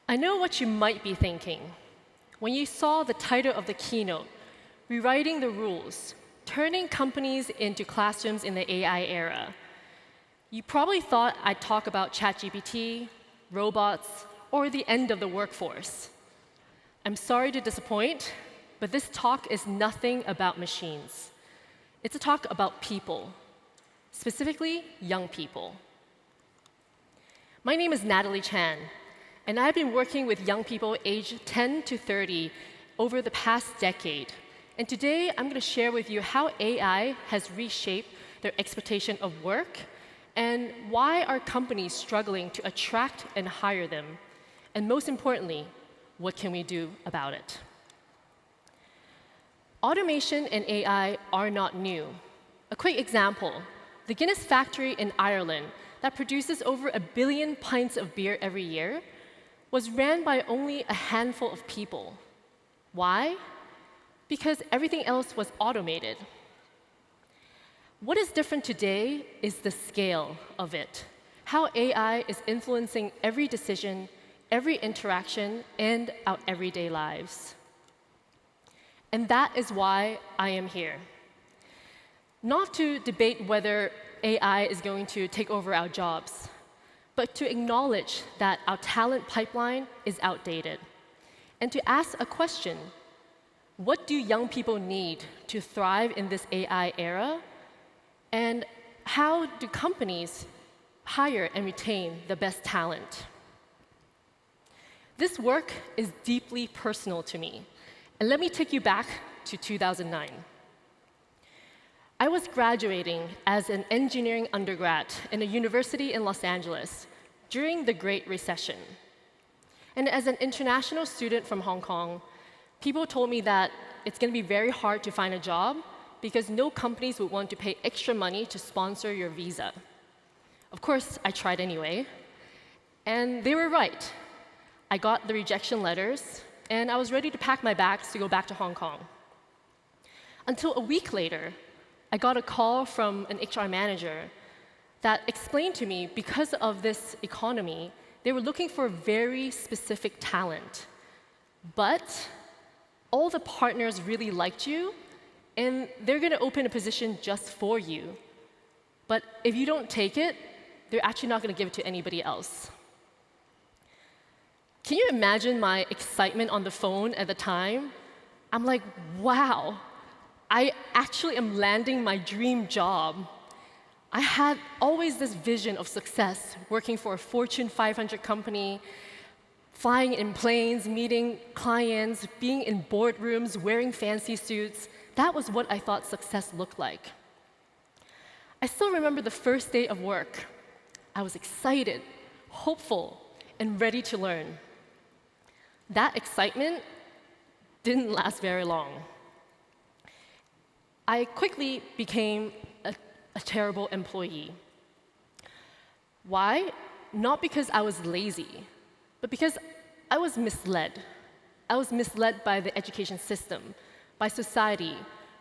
I know what you might be thinking. When you saw the title of the keynote, Rewriting the Rules, Turning Companies into Classrooms in the AI Era, you probably thought I'd talk about ChatGPT, robots, or the end of the workforce. I'm sorry to disappoint, but this talk is nothing about machines. It's a talk about people, specifically young people. My name is Natalie Chan, and I've been working with young people aged 10 to 30 over the past decade. And today, I'm going to share with you how AI has reshaped their expectation of work and why are companies struggling to attract and hire them. And most importantly, what can we do about it? Automation and AI are not new. A quick example, the Guinness factory in Ireland that produces over 1 billion pints of beer every year was ran by only a handful of people. Why? Because everything else was automated. What is different today is the scale of it, how AI is influencing every decision, every interaction, and our everyday lives. And that is why I am here. Not to debate whether AI is going to take over our jobs, but to acknowledge that our talent pipeline is outdated, and to ask a question: what do young people need to thrive in this AI era? And how do companies hire and retain the best talent? This work is deeply personal to me. And let me take you back to 2009. I was graduating as an engineering undergrad in a university in Los Angeles during the Great Recession. And as an international student from Hong Kong, people told me that it's going to be very hard to find a job because no companies would want to pay extra money to sponsor your visa. Of course, I tried anyway. And they were right. I got the rejection letters, and I was ready to pack my bags to go back to Hong Kong. Until a week later, I got a call from an HR manager that explained to me because of this economy, they were looking for very specific talent. But all the partners really liked you, and they're going to open a position just for you. But if you don't take it, they're actually not going to give it to anybody else. Can you imagine my excitement on the phone at the time? I'm like, wow, I actually am landing my dream job. I had always this vision of success, working for a Fortune 500 company, flying in planes, meeting clients, being in boardrooms, wearing fancy suits. That was what I thought success looked like. I still remember the first day of work. I was excited, hopeful, and ready to learn. That excitement didn't last very long. I quickly became a terrible employee. Why? Not because I was lazy, but because I was misled. I was misled by the education system, by society,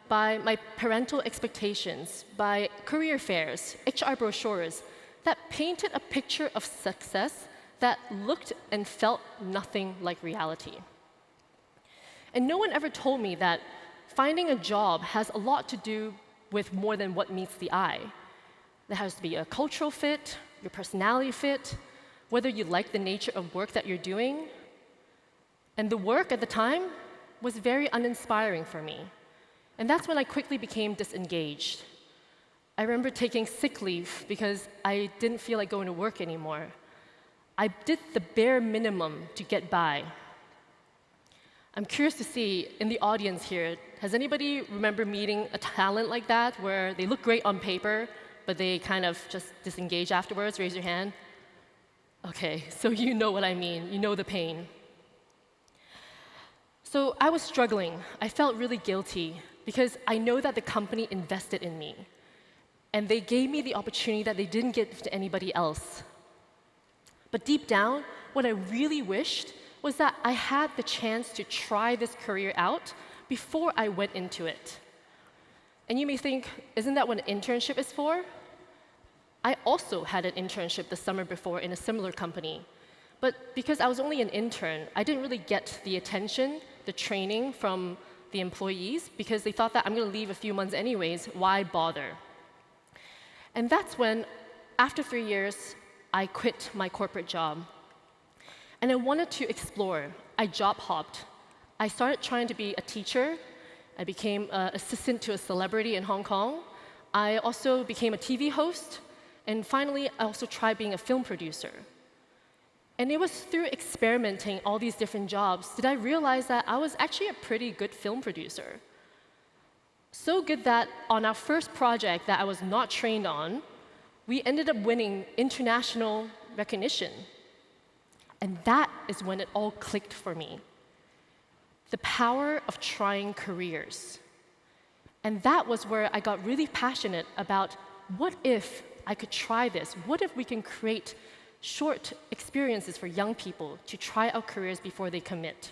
by my parental expectations, by career fairs, HR brochures that painted a picture of success that looked and felt nothing like reality. And no one ever told me that finding a job has a lot to do with more than what meets the eye. There has to be a cultural fit, your personality fit, whether you like the nature of work that you're doing. And the work at the time was very uninspiring for me. And that's when I quickly became disengaged. I remember taking sick leave because I didn't feel like going to work anymore. I did the bare minimum to get by. I'm curious to see, in the audience here, has anybody remember meeting a talent like that, where they look great on paper, but they kind of just disengage afterwards? Raise your hand. OK, so you know what I mean. You know the pain. So I was struggling. I felt really guilty, because I know that the company invested in me. And they gave me the opportunity that they didn't give to anybody else. But deep down, what I really wished was that I had the chance to try this career out before I went into it. And you may think, isn't that what an internship is for? I also had an internship the summer before in a similar company. But because I was only an intern, I didn't really get the attention, the training from the employees because they thought that I'm going to leave a few months anyways, why bother? And that's when, after 3 years, I quit my corporate job. And I wanted to explore. I job hopped. I started trying to be a teacher. I became an assistant to a celebrity in Hong Kong. I also became a TV host. And finally, I also tried being a film producer. And it was through experimenting all these different jobs that I realized that I was actually a pretty good film producer. So good that on our first project that I was not trained on, we ended up winning international recognition. And that is when it all clicked for me. The power of trying careers. And that was where I got really passionate about what if I could try this? What if we can create short experiences for young people to try out careers before they commit?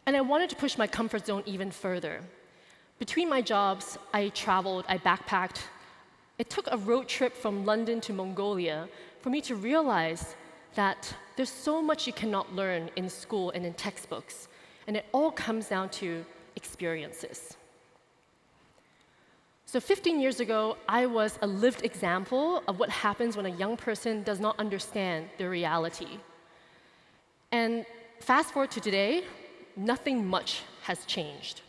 And I wanted to push my comfort zone even further. Between my jobs, I traveled, I backpacked. It took a road trip from London to Mongolia for me to realize that there's so much you cannot learn in school and in textbooks, and it all comes down to experiences. So 15 years ago, I was a lived example of what happens when a young person does not understand their reality. And fast forward to today, nothing much has changed.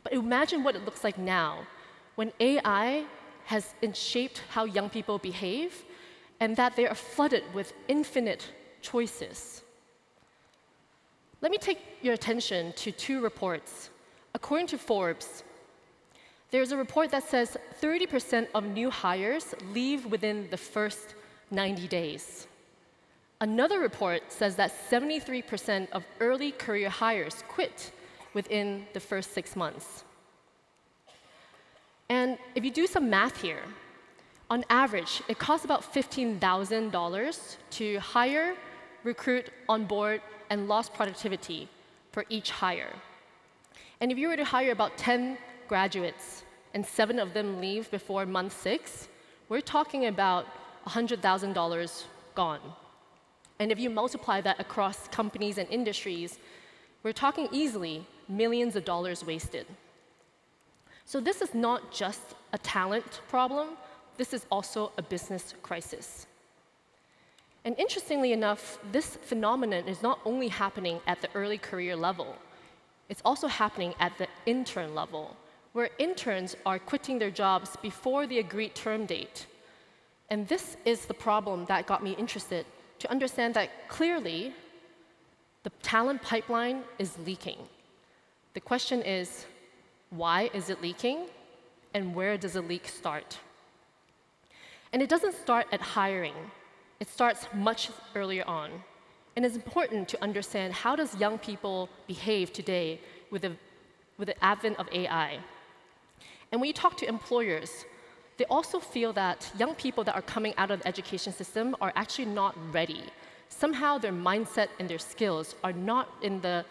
But imagine what it looks like now, when AI has shaped how young people behave, and that they are flooded with infinite choices. Let me take your attention to 2 reports. According to Forbes, there's a report that says 30% of new hires leave within the first 90 days. Another report says that 73% of early career hires quit within the first 6 months. And if you do some math here, on average, it costs about $15,000 to hire, recruit, onboard, and lost productivity for each hire. And if you were to hire about 10 graduates and 7 of them leave before month 6, we're talking about $100,000 gone. And if you multiply that across companies and industries, we're talking easily millions of dollars wasted. So this is not just a talent problem, this is also a business crisis. And interestingly enough, this phenomenon is not only happening at the early career level, it's also happening at the intern level, where interns are quitting their jobs before the agreed term date. And this is the problem that got me interested, to understand that clearly the talent pipeline is leaking. The question is, why is it leaking? And where does the leak start? And it doesn't start at hiring. It starts much earlier on. And it's important to understand how does young people behave today with the advent of AI. And when you talk to employers, they also feel that young people that are coming out of the education system are actually not ready. Somehow their mindset and their skills are not in the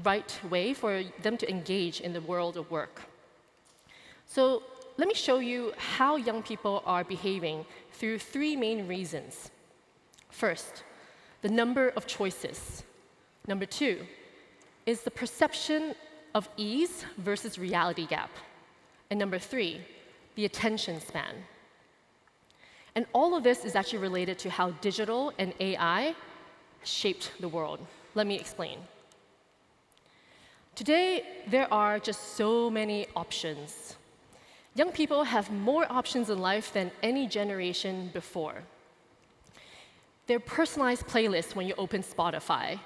right way for them to engage in the world of work. So let me show you how young people are behaving through 3 main reasons. First, the number of choices. Number 2 is the perception of ease versus reality gap. And number 3, the attention span. And all of this is actually related to how digital and AI shaped the world. Let me explain. Today, there are just so many options. Young people have more options in life than any generation before. There are personalized playlists when you open Spotify.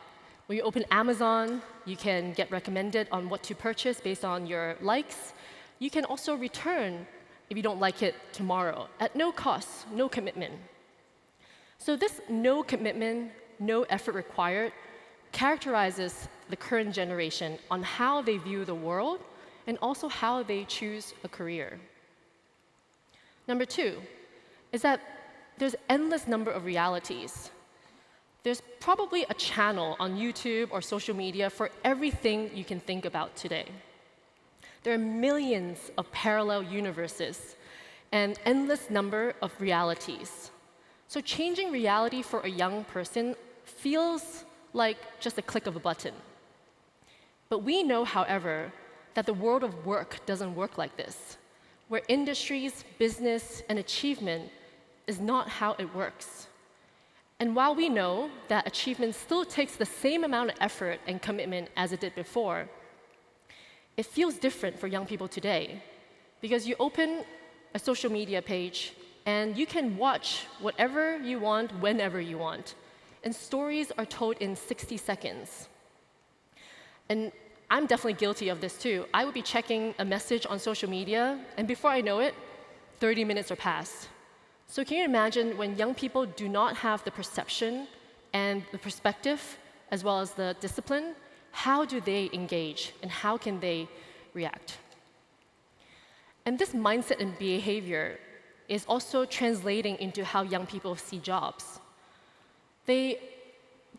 When you open Amazon, you can get recommended on what to purchase based on your likes. You can also return if you don't like it tomorrow at no cost, no commitment. So this no commitment, no effort required characterizes the current generation on how they view the world and also how they choose a career. Number 2 is that there's endless number of realities. There's probably a channel on YouTube or social media for everything you can think about today. There are millions of parallel universes and endless number of realities. So changing reality for a young person feels like just a click of a button. But we know, however, that the world of work doesn't work like this, where industries, business, and achievement is not how it works. And while we know that achievement still takes the same amount of effort and commitment as it did before, it feels different for young people today, because you open a social media page and you can watch whatever you want, whenever you want. And stories are told in 60 seconds. And I'm definitely guilty of this too. I would be checking a message on social media, and before I know it, 30 minutes are past. So can you imagine when young people do not have the perception and the perspective, as well as the discipline, how do they engage and how can they react? And this mindset and behavior is also translating into how young people see jobs. They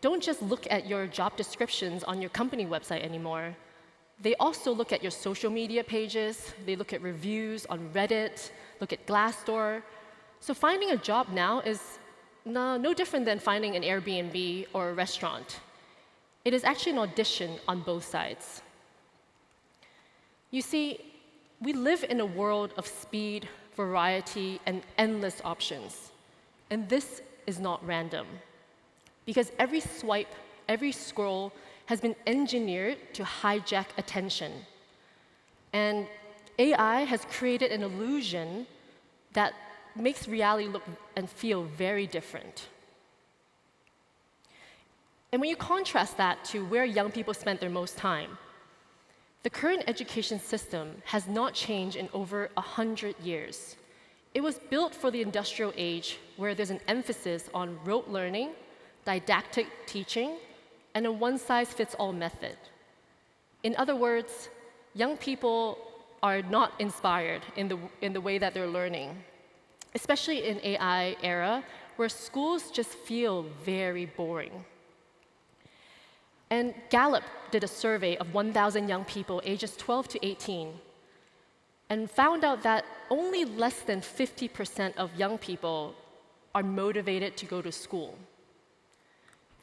don't just look at your job descriptions on your company website anymore. They also look at your social media pages, they look at reviews on Reddit, look at Glassdoor. So finding a job now is no different than finding an Airbnb or a restaurant. It is actually an audition on both sides. You see, we live in a world of speed, variety, and endless options. And this is not random, because every swipe, every scroll has been engineered to hijack attention. And AI has created an illusion that makes reality look and feel very different. And when you contrast that to where young people spend their most time, the current education system has not changed in over 100 years. It was built for the industrial age, where there's an emphasis on rote learning, didactic teaching, and a one-size-fits-all method. In other words, young people are not inspired in the way that they're learning, especially in AI era, where schools just feel very boring. And Gallup did a survey of 1,000 young people ages 12 to 18 and found out that only less than 50% of young people are motivated to go to school.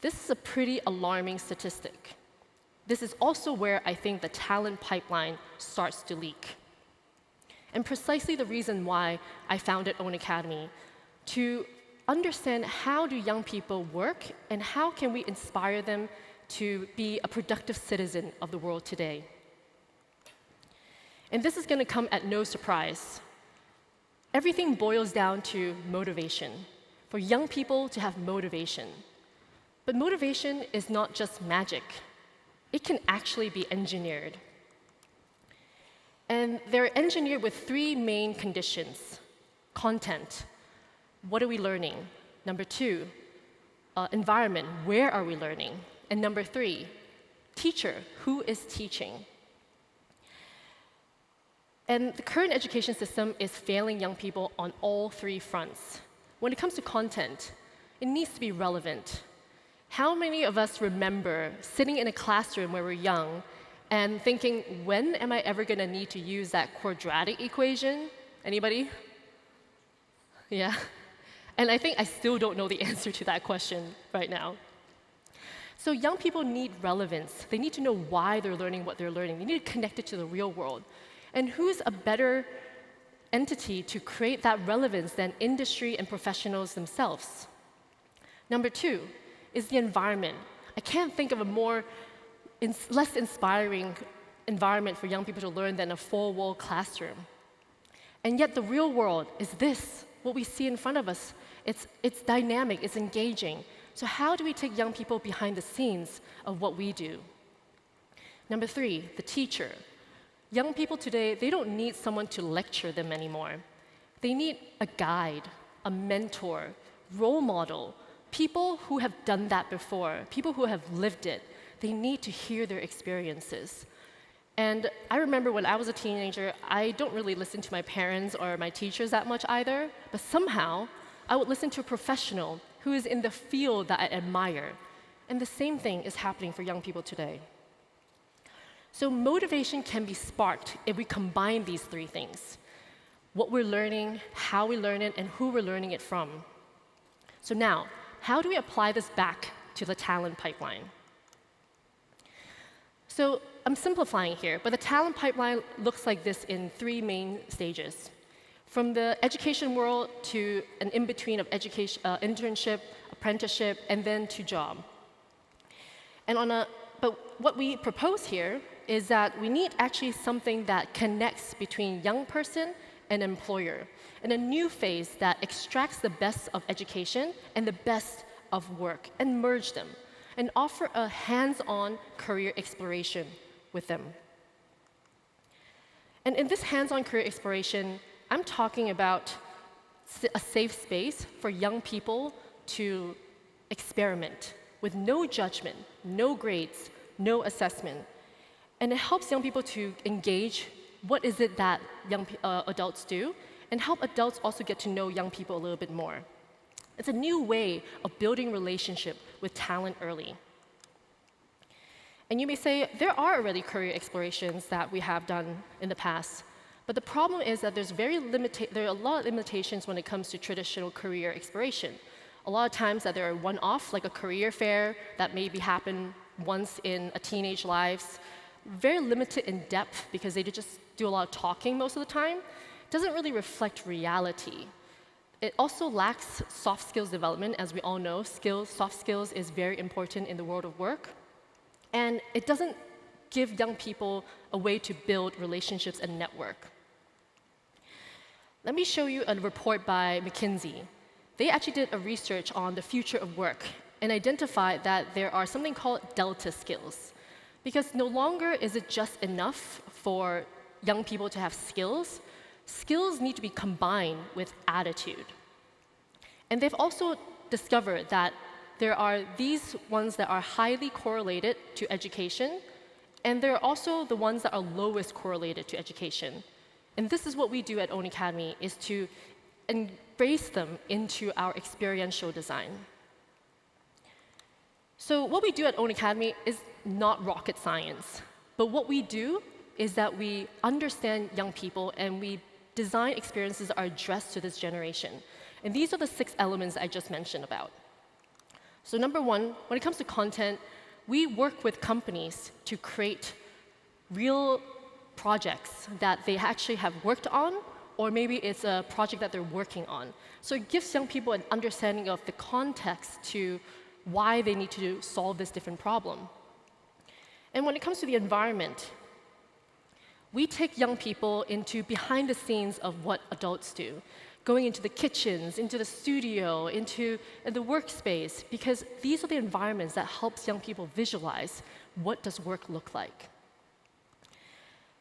This is a pretty alarming statistic. This is also where I think the talent pipeline starts to leak. And precisely the reason why I founded Own Academy, to understand how do young people work and how can we inspire them to be a productive citizen of the world today. And this is going to come at no surprise. Everything boils down to motivation, for young people to have motivation. But motivation is not just magic. It can actually be engineered. And they're engineered with three main conditions. Content. What are we learning? Number two, environment. Where are we learning? And number three, teacher. Who is teaching? And the current education system is failing young people on all three fronts. When it comes to content, it needs to be relevant. How many of us remember sitting in a classroom where we're young and thinking, when am I ever going to need to use that quadratic equation? Anybody? Yeah. And I think I still don't know the answer to that question right now. So young people need relevance. They need to know why they're learning what they're learning. They need to connect it to the real world. And who's a better entity to create that relevance than industry and professionals themselves? Number two is the environment. I can't think of a less inspiring environment for young people to learn than a four-wall classroom. And yet the real world is this, what we see in front of us. It's dynamic, it's engaging. So how do we take young people behind the scenes of what we do? Number three, the teacher. Young people today, they don't need someone to lecture them anymore. They need a guide, a mentor, role model, people who have done that before, people who have lived it. They need to hear their experiences. And I remember when I was a teenager, I don't really listen to my parents or my teachers that much either, but somehow I would listen to a professional who is in the field that I admire. And the same thing is happening for young people today. So motivation can be sparked if we combine these three things: what we're learning, how we learn it, and who we're learning it from. So now, how do we apply this back to the talent pipeline? So I'm simplifying here, but the talent pipeline looks like this in three main stages. From the education world to an in-between of education, internship, apprenticeship, and then to job. But what we propose here is that we need actually something that connects between young person and employer, in a new phase that extracts the best of education and the best of work and merge them, and offer a hands-on career exploration with them. And in this hands-on career exploration, I'm talking about a safe space for young people to experiment with no judgment, no grades, no assessment. And it helps young people to engage what is it that young adults do, and help adults also get to know young people a little bit more. It's a new way of building relationship with talent early. And you may say, there are already career explorations that we have done in the past. But the problem is that there are a lot of limitations when it comes to traditional career exploration. A lot of times that there are one-off, like a career fair that maybe happen once in a teenage lives. Very limited in depth because they just do a lot of talking most of the time. Doesn't really reflect reality. It also lacks soft skills development. As we all know, soft skills is very important in the world of work. And it doesn't give young people a way to build relationships and network. Let me show you a report by McKinsey. They actually did a research on the future of work and identified that there are something called delta skills. Because no longer is it just enough for young people to have skills. Skills need to be combined with attitude. And they've also discovered that there are these ones that are highly correlated to education, and there are also the ones that are lowest correlated to education. And this is what we do at Own Academy, is to embrace them into our experiential design. So what we do at Own Academy is not rocket science, but what we do is that we understand young people and we design experiences that are addressed to this generation. And these are the 6 elements I just mentioned about. So number one, when it comes to content, we work with companies to create real projects that they actually have worked on, or maybe it's a project that they're working on. So it gives young people an understanding of the context to why they need to solve this different problem. And when it comes to the environment, we take young people into behind the scenes of what adults do, going into the kitchens, into the studio, into the workspace, because these are the environments that helps young people visualize what does work look like.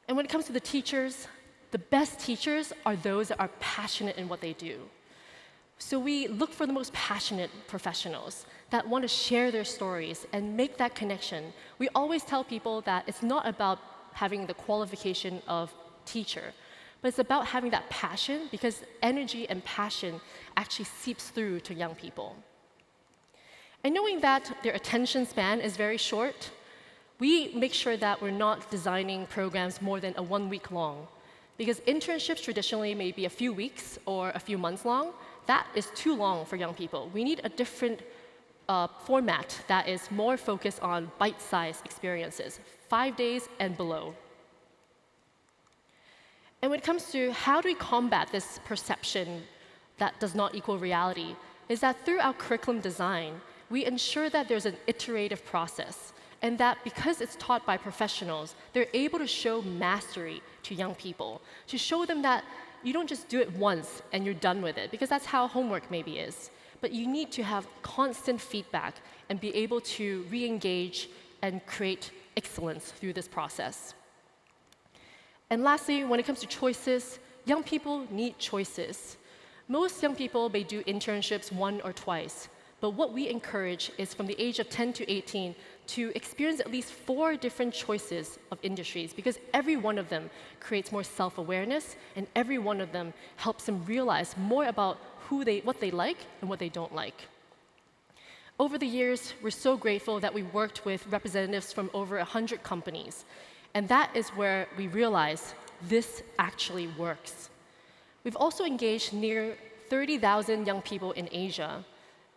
And when it comes to the teachers, the best teachers are those that are passionate in what they do. So we look for the most passionate professionals that want to share their stories and make that connection. We always tell people that it's not about having the qualification of teacher, but it's about having that passion, because energy and passion actually seeps through to young people. And knowing that their attention span is very short, we make sure that we're not designing programs more than a 1 week long, because internships traditionally may be a few weeks or a few months long. That is too long for young people. We need a different format that is more focused on bite-sized experiences, 5 days and below. And when it comes to how do we combat this perception that does not equal reality, is that through our curriculum design, we ensure that there's an iterative process, and that because it's taught by professionals, they're able to show mastery to young people, to show them that you don't just do it once and you're done with it, because that's how homework maybe is. But you need to have constant feedback and be able to re-engage and create excellence through this process. And lastly, when it comes to choices, young people need choices. Most young people may do internships 1 or twice, but what we encourage is from the age of 10 to 18 to experience at least 4 different choices of industries, because every one of them creates more self-awareness, and every one of them helps them realize more about what they like and what they don't like. Over the years, we're so grateful that we worked with representatives from over 100 companies, and that is where we realized this actually works. We've also engaged near 30,000 young people in Asia,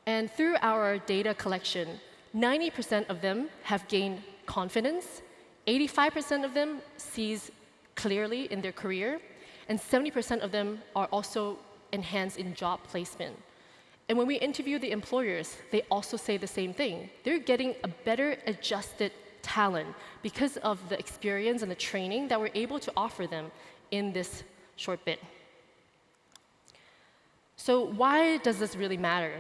And through our data collection, 90% of them have gained confidence, 85% of them sees clearly in their career, and 70% of them are also enhanced in job placement. And when we interview the employers, they also say the same thing. They're getting a better adjusted talent because of the experience and the training that we're able to offer them in this short bit. So why does this really matter?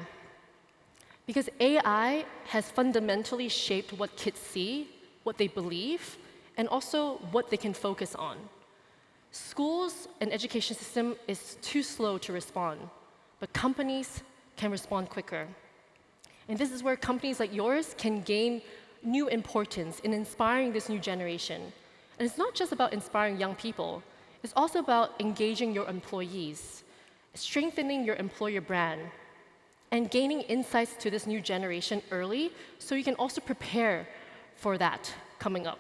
Because AI has fundamentally shaped what kids see, what they believe, and also what they can focus on. Schools and education system is too slow to respond, but companies can respond quicker. And this is where companies like yours can gain new importance in inspiring this new generation. And it's not just about inspiring young people, it's also about engaging your employees, strengthening your employer brand, and gaining insights to this new generation early so you can also prepare for that coming up.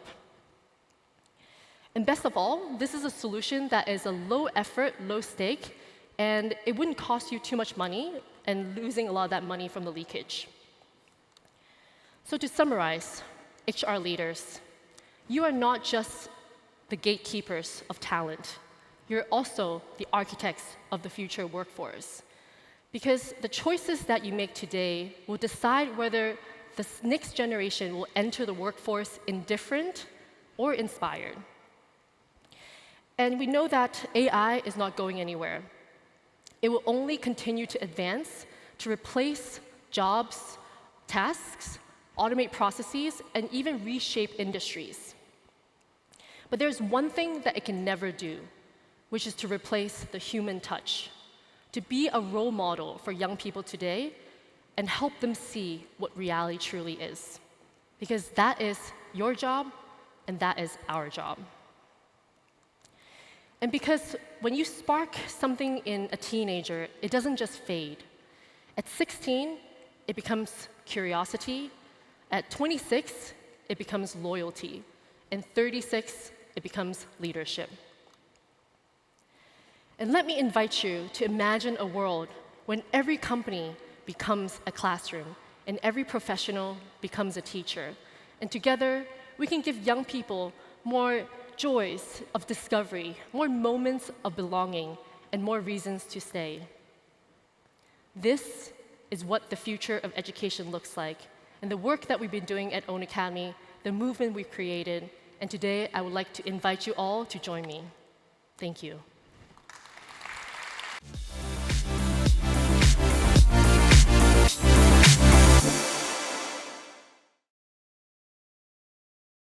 And best of all, this is a solution that is a low effort, low stake, and it wouldn't cost you too much money and losing a lot of that money from the leakage. So to summarize, HR leaders, you are not just the gatekeepers of talent. You're also the architects of the future workforce. Because the choices that you make today will decide whether the next generation will enter the workforce indifferent or inspired. And we know that AI is not going anywhere. It will only continue to advance to replace jobs, tasks, automate processes, and even reshape industries. But there's one thing that it can never do, which is to replace the human touch, to be a role model for young people today and help them see what reality truly is. Because that is your job, and that is our job. And because when you spark something in a teenager, it doesn't just fade. At 16, it becomes curiosity. At 26, it becomes loyalty. And 36, it becomes leadership. And let me invite you to imagine a world when every company becomes a classroom and every professional becomes a teacher. And together, we can give young people more joys of discovery, more moments of belonging, and more reasons to stay. This is what the future of education looks like, and the work that we've been doing at Own Academy, the movement we've created, and today I would like to invite you all to join me. Thank you.